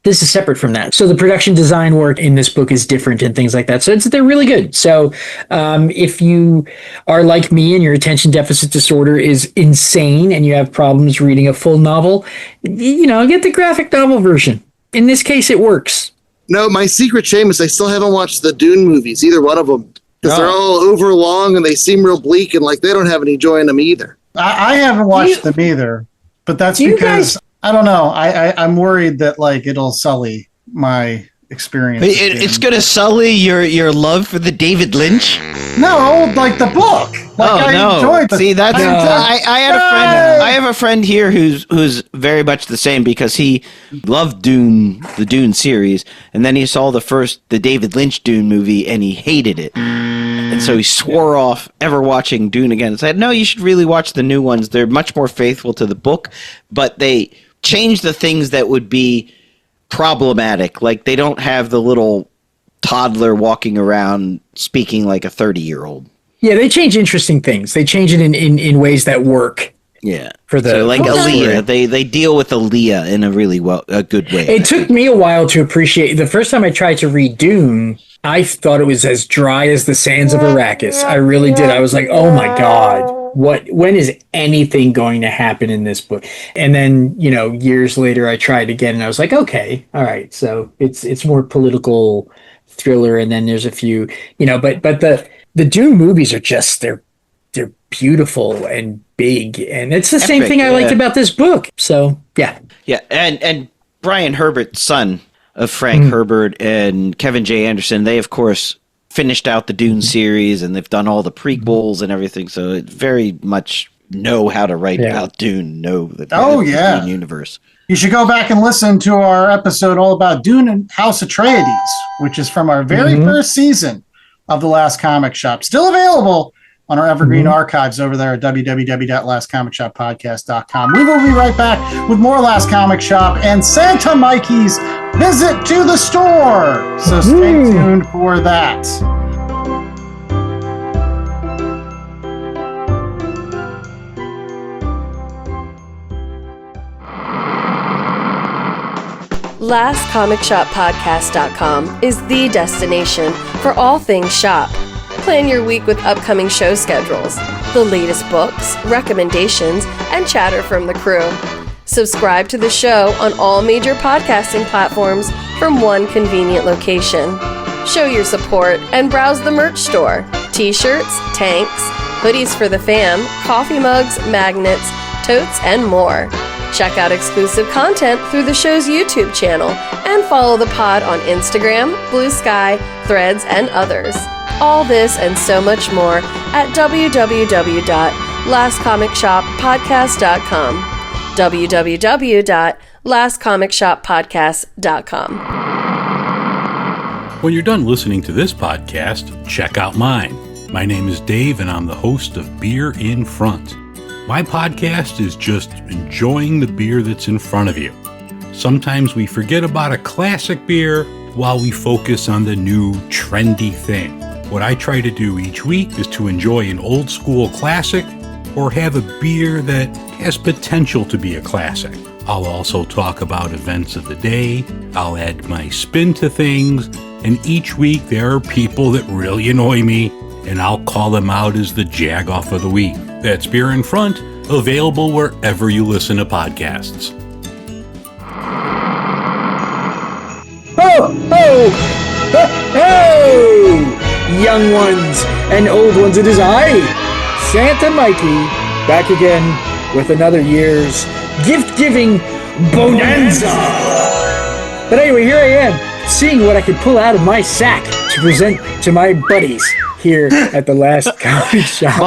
this is separate from that. So the production design work in this book is different and things like that. So they're really good. So if you are like me and your attention deficit disorder is insane and you have problems reading a full novel, you know, get the graphic novel version. In this case, it works. No, my secret shame is I still haven't watched the Dune movies, either one of them. because they're all over long and they seem real bleak and like they don't have any joy in them either. I haven't watched them either, but that's because I don't know. I'm worried that like it'll sully my experience. It's going to sully your love for the David Lynch? No, like the book. Like, I enjoyed the. See, that's I have a friend here who's very much the same because he loved the Dune series, and then he saw the David Lynch Dune movie and he hated it, and so he swore off ever watching Dune again. And said, "No, you should really watch the new ones. They're much more faithful to the book, but they change the things that would be problematic. Like they don't have the little toddler walking around speaking like a 30-year-old." Yeah, they change interesting things. They change it in ways that work. Yeah, for the so like Aaliyah, they deal with Aaliyah in a good way. It took me a while to appreciate. The first time I tried to read Dune, I thought it was as dry as the sands of Arrakis. I really did. I was like, oh my God, when is anything going to happen in this book? And then, years later I tried again and I was like, okay, all right. So it's more political thriller. And then there's a few, but the Dune movies are just, they're beautiful and big. And it's the same thing I liked about this book. So yeah. Yeah. And Brian Herbert's son of Frank Herbert and Kevin J. Anderson, they of course finished out the Dune series and they've done all the prequels and everything. So it very much know how to write about Dune, the Dune universe. You should go back and listen to our episode all about Dune and House Atreides, which is from our very first season of The Last Comic Shop. Still available on our Evergreen archives over there at www.lastcomicshoppodcast.com. We will be right back with more Last Comic Shop and Santa Mikey's visit to the store. So stay tuned for that. LastComicShopPodcast.com is the destination for all things shop. Plan your week with upcoming show schedules, the latest books, recommendations, and chatter from the crew. Subscribe to the show on all major podcasting platforms from one convenient location. Show your support and browse the merch store. T-shirts, tanks, hoodies for the fam, coffee mugs, magnets, totes, and more. Check out exclusive content through the show's YouTube channel and follow the pod on Instagram, Blue Sky, Threads, and others. All this and so much more at www.lastcomicshoppodcast.com. www.lastcomicshoppodcast.com. When you're done listening to this podcast, check out mine. My name is Dave and I'm the host of Beer in Front. My podcast is just enjoying the beer that's in front of you. Sometimes we forget about a classic beer while we focus on the new trendy thing. What I try to do each week is to enjoy an old school classic or have a beer that has potential to be a classic. I'll also talk about events of the day, I'll add my spin to things, and each week there are people that really annoy me, and I'll call them out as the jag-off of the week. That's Beer in Front, available wherever you listen to podcasts. Ho, ho, ho, ho! Young ones and old ones, it is I, Santa Mikey, back again with another year's gift-giving bonanza. But anyway, here I am, seeing what I could pull out of my sack to present to my buddies here at the Last Comic Shop.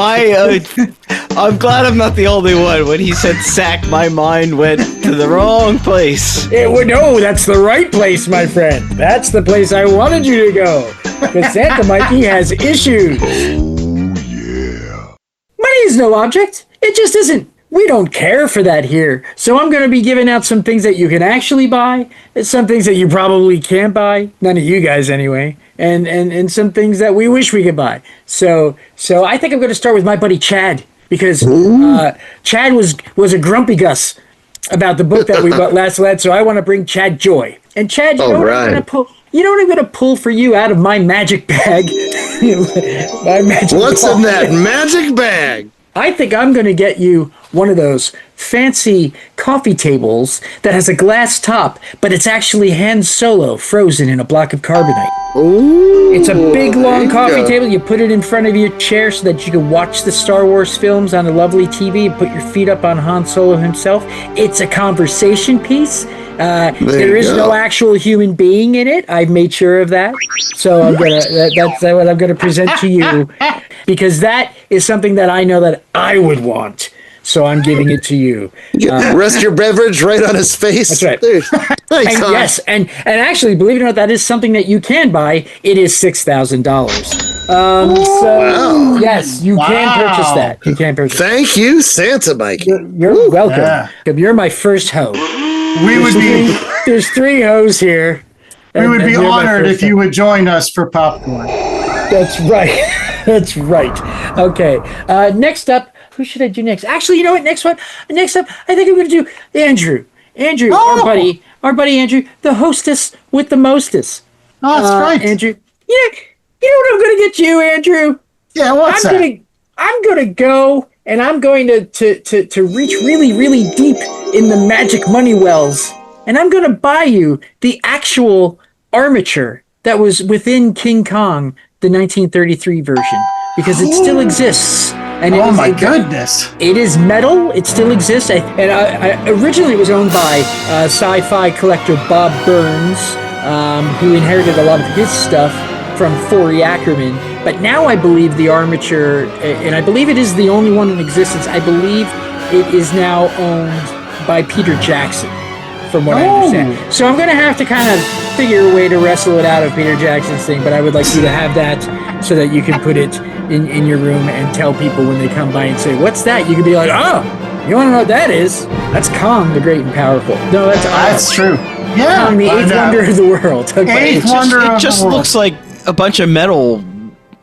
I'm glad I'm not the only one. When he said sack, my mind went to the wrong place. No, that's the right place, my friend. That's the place I wanted you to go. Because Santa Mikey has issues. Oh, yeah. Money is no object. It just isn't. We don't care for that here. So I'm going to be giving out some things that you can actually buy, and some things that you probably can't buy. None of you guys anyway. And some things that we wish we could buy. So I think I'm going to start with my buddy Chad, because Chad was a grumpy Gus about the book that we bought last led. So I want to bring Chad joy. And Chad, you know what I'm going to pull for you out of my magic bag? What's in that magic bag? I think I'm going to get you one of those fancy coffee tables that has a glass top, but it's actually Han Solo frozen in a block of carbonite. Ooh, It's a big, long there coffee you go. table. You put it in front of your chair so that you can watch the Star Wars films on a lovely TV. You put your feet up on Han Solo himself. It's a conversation piece. There is no actual human being in it. I've made sure of that. So that's what I'm gonna present to you, because that is something that I know that I would want. So I'm giving it to you. Rest your beverage right on his face. That's right. There. Thanks, And Tom. yes, and actually, believe it or not, that is something that you can buy. It is $6,000. Wow. Yes, you can purchase that. You can purchase. Thank you, Santa Mikey. You're welcome. Yeah. You're my first hoe. We would be There's 3 hoes here. we would and be you're my honored first if you would join us for popcorn. That's right. That's right. Okay. Next up, who should I do next? Actually, you know what? Next up, I think I'm going to do Andrew. Andrew, Oh! our buddy Andrew, the hostess with the mostest. Oh, that's right. Andrew. Yeah. You know what I'm going to get you, Andrew? Yeah, what's that? I'm gonna go and I'm going to reach really, really deep in the magic money wells, and I'm gonna buy you the actual armature that was within King Kong, the 1933 version, because it still exists. And Oh my goodness. It is metal. It still exists. I originally it was owned by sci-fi collector Bob Burns, who inherited a lot of his stuff from Forey Ackerman. But now I believe the armature, and I believe it is the only one in existence, I believe it is now owned by Peter Jackson, from what I understand. So I'm going to have to kind of figure a way to wrestle it out of Peter Jackson's thing, but I would like you to have that so that you can put it in your room and tell people when they come by and say, "What's that?" You can be like, "Oh, you want to know what that is? That's Kong the Great and Powerful." No, That's true. Yeah. Kong, the eighth wonder of the world. Okay. Eighth wonder of It the just world. looks like a bunch of metal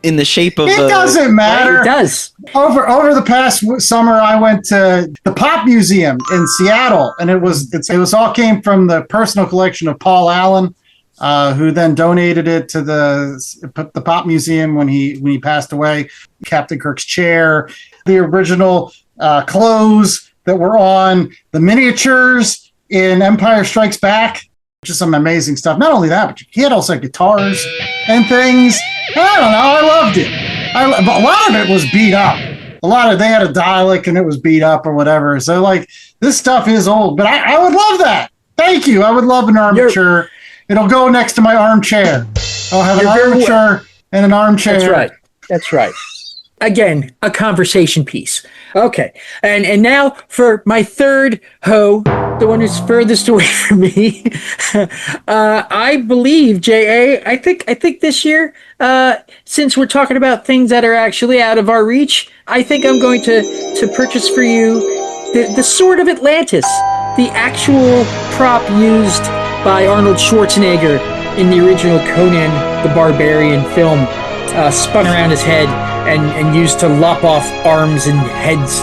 in the shape of It a... doesn't matter. It does. Over the past summer, I went to the Pop Museum in Seattle, and it was all came from the personal collection of Paul Allen, who then donated it to the Pop Museum when he passed away. Captain Kirk's chair, the original clothes that were on the miniatures in Empire Strikes Back. Just some amazing stuff. Not only that, but he had also guitars and things. I don't know. I loved it. But a lot of it was beat up. They had a Dalek and it was beat up or whatever. So like this stuff is old, but I would love that. Thank you. I would love an armature. It'll go next to my armchair. I'll have an armature and an armchair. That's right. That's right. Again, a conversation piece. Okay. And now for my third hoe, the one who's furthest away from me. I believe, J.A., I think this year, since we're talking about things that are actually out of our reach, I think I'm going to purchase for you the Sword of Atlantis, the actual prop used by Arnold Schwarzenegger in the original Conan the Barbarian film, spun around his head and used to lop off arms and heads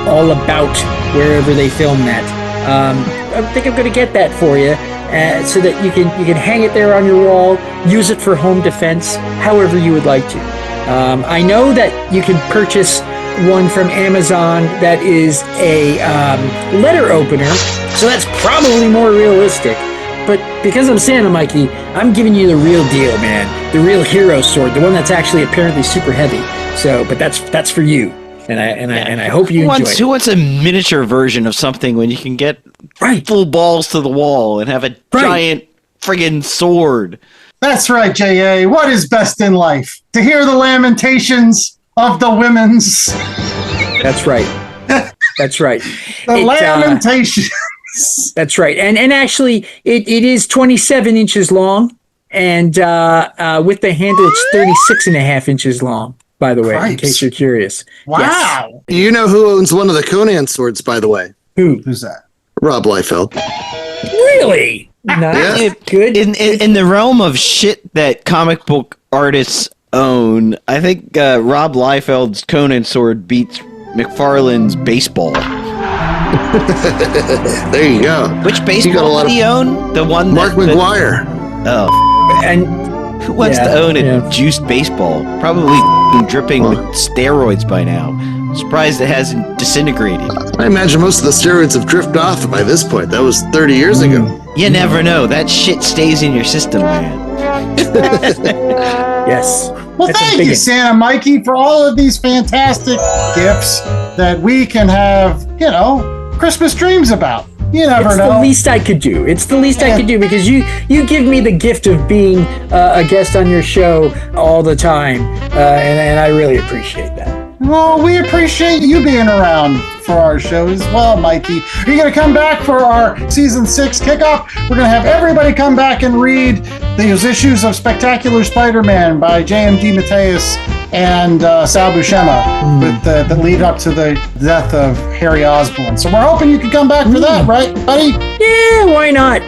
all about wherever they filmed that. I think I'm going to get that for you, so that you can hang it there on your wall, use it for home defense, however you would like to. I know that you can purchase one from Amazon that is a letter opener, so that's probably more realistic. But because I'm Santa Mikey, I'm giving you the real deal, man. The real hero sword, the one that's actually apparently super heavy. So, but that's for you, and I hope you enjoy it. Who wants a miniature version of something when you can get full balls to the wall and have a giant friggin' sword? That's right, J.A. What is best in life? To hear the lamentations of the women's. That's right. That's right. Lamentations. That's right. And actually, it is 27 inches long, and with the handle, it's 36 and a half inches long, by the way, in case you're curious. Wow. Yes. You know who owns one of the Conan swords, by the way? Who's that? Rob Liefeld. Really? Nice. Yeah. Good. In the realm of shit that comic book artists own, I think Rob Liefeld's Conan sword beats McFarlane's baseball. There you go. Which baseball did he own? The one Mark McGuire. And who wants to own a juiced baseball? Probably dripping with steroids by now. Surprised it hasn't disintegrated. I imagine most of the steroids have drifted off by this point. That was 30 years ago. You never know. That shit stays in your system, man. Yes. Well, thank you, Santa Mikey, for all of these fantastic gifts that we can have, Christmas dreams about. You never know. It's the least I could do. It's the least I could do because you give me the gift of being a guest on your show all the time, and I really appreciate that. Well, we appreciate you being around for our show as well, Mikey. Are you going to come back for our season 6 kickoff? We're going to have everybody come back and read those issues of Spectacular Spider-Man by J.M. DeMatteis and Sal Buscema with the lead up to the death of Harry Osborn. So we're hoping you can come back for that, right, buddy? Yeah, why not?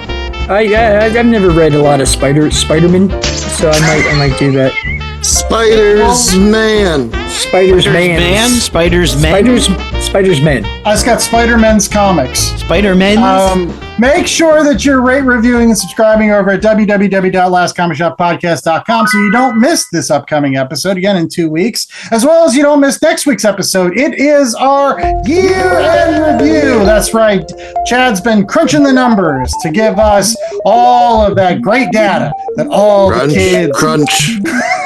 I've never read a lot of Spider-Man, so I might do that. Spider-Man. I just got Spider-Man's comics. Spider-Man? Make sure that you're reviewing, and subscribing over at www.lastcomicshoppodcast.com so you don't miss this upcoming episode, again in 2 weeks, as well as you don't miss next week's episode. It is our year-end review. That's right. Chad's been crunching the numbers to give us all of that great data that all the kids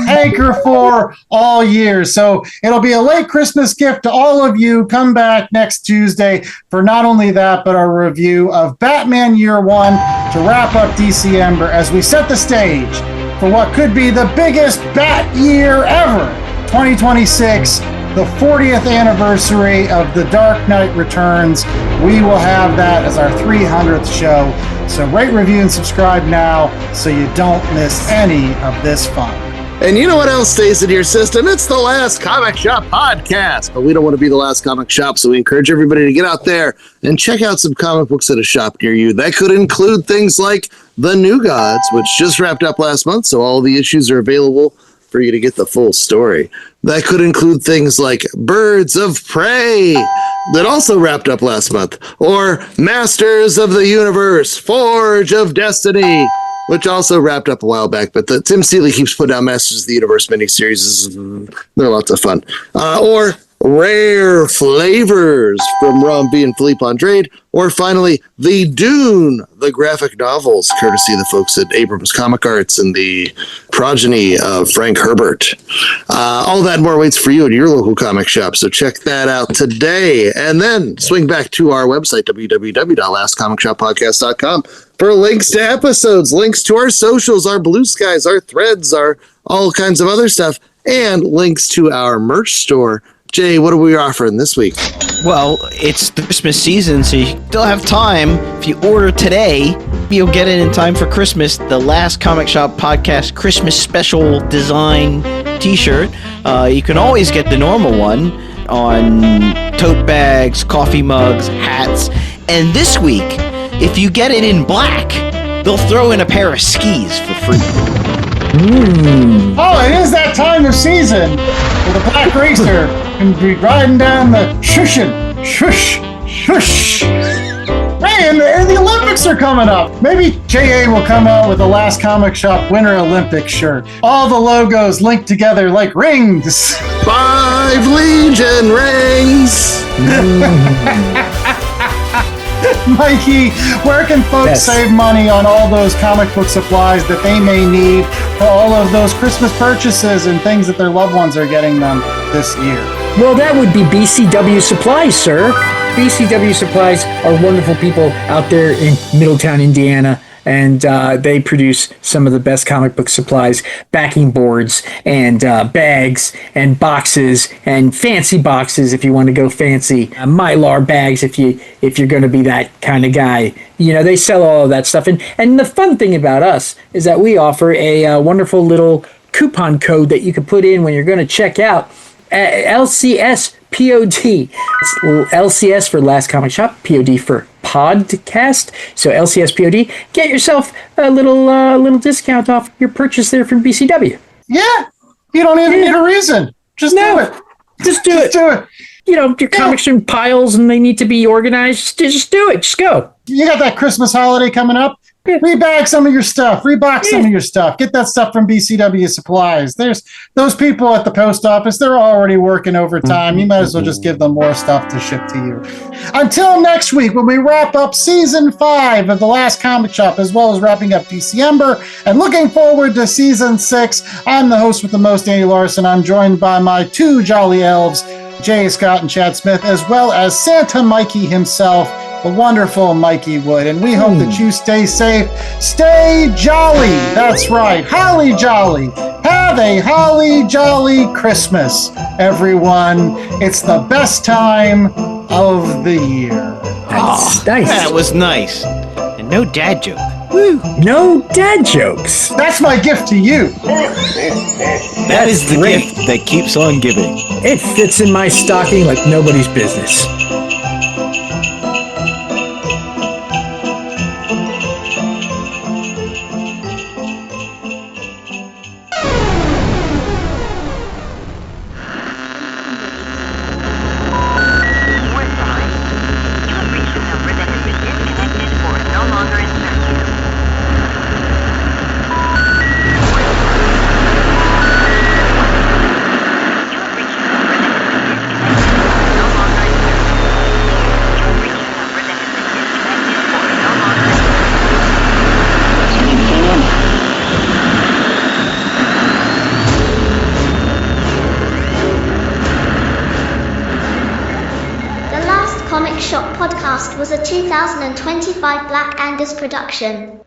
hanker for all year. So it'll be a late Christmas gift to all of you. Come back next Tuesday for not only that, but our review of Batman Year One to wrap up DC Ember as we set the stage for what could be the biggest Bat year ever, 2026, the 40th anniversary of The Dark Knight Returns. We will have that as our 300th show. So rate, review, and subscribe now so you don't miss any of this fun. And you know what else stays in your system? It's the Last Comic Shop podcast. But we don't want to be the last comic shop, so we encourage everybody to get out there and check out some comic books at a shop near you. That could include things like The New Gods, which just wrapped up last month, so all the issues are available for you to get the full story. That could include things like Birds of Prey, that also wrapped up last month, or Masters of the Universe, Forge of Destiny, which also wrapped up a while back, but the Tim Seeley keeps putting out Masters of the Universe miniseries. They're lots of fun. Or Rare Flavors from Ron V and Philippe Andrade. Or finally, The Dune, the graphic novels, courtesy of the folks at Abrams Comic Arts and the progeny of Frank Herbert. All that and more waits for you at your local comic shop, so check that out today. And then swing back to our website, www.lastcomicshoppodcast.com, for links to episodes, links to our socials, our Blue Skies, our threads, our all kinds of other stuff, and links to our merch store. Jay, what are we offering this week? Well, it's the Christmas season, so you still have time. If you order today, you'll get it in time for Christmas. The Last Comic Shop Podcast Christmas Special Design t-shirt. You can always get the normal one on tote bags, coffee mugs, hats. And this week, if you get it in black, they'll throw in a pair of skis for free. Oh, it is that time of season where the Black Racer can be riding down the shush. Hey, and the Olympics are coming up. Maybe JA will come out with a Last Comic Shop Winter Olympics shirt. All the logos linked together like rings. 5 Legion rings. Mikey, where can folks save money on all those comic book supplies that they may need for all of those Christmas purchases and things that their loved ones are getting them this year? Well, that would be BCW Supplies, sir. BCW Supplies are wonderful people out there in Middletown, Indiana, and they produce some of the best comic book supplies, backing boards and bags and boxes and fancy boxes if you want to go fancy, Mylar bags if you're going to be that kind of guy. You know, they sell all of that stuff. And the fun thing about us is that we offer a wonderful little coupon code that you can put in when you're going to check out. LCS POD. It's LCS for Last Comic Shop, POD for podcast. So LCS POD. Get yourself a little discount off your purchase there from BCW. Yeah, you don't even need a reason. Just do it. Just do it. You know, your comics are in piles and they need to be organized. Just do it. Just go. You got that Christmas holiday coming up. Rebag some of your stuff. Rebox some of your stuff. Get that stuff from BCW Supplies. There's those people at the post office. They're already working overtime. You might as well just give them more stuff to ship to you. Until next week, when we wrap up Season 5 of The Last Comic Shop, as well as wrapping up December and looking forward to Season 6, I'm the host with the most, Andy Larson. I'm joined by my two jolly elves, Jay Scott and Chad Smith, as well as Santa Mikey himself, the wonderful Mikey Wood. And we hope that you stay safe, stay jolly. That's right, holly jolly. Have a holly jolly Christmas, everyone. It's the best time of the year. Nice. That was nice. And no dad joke. Woo. No dad jokes. That's my gift to you. That is the gift that keeps on giving. It fits in my stocking like nobody's business. Comic Shop Podcast was a 2025 Black Angus production.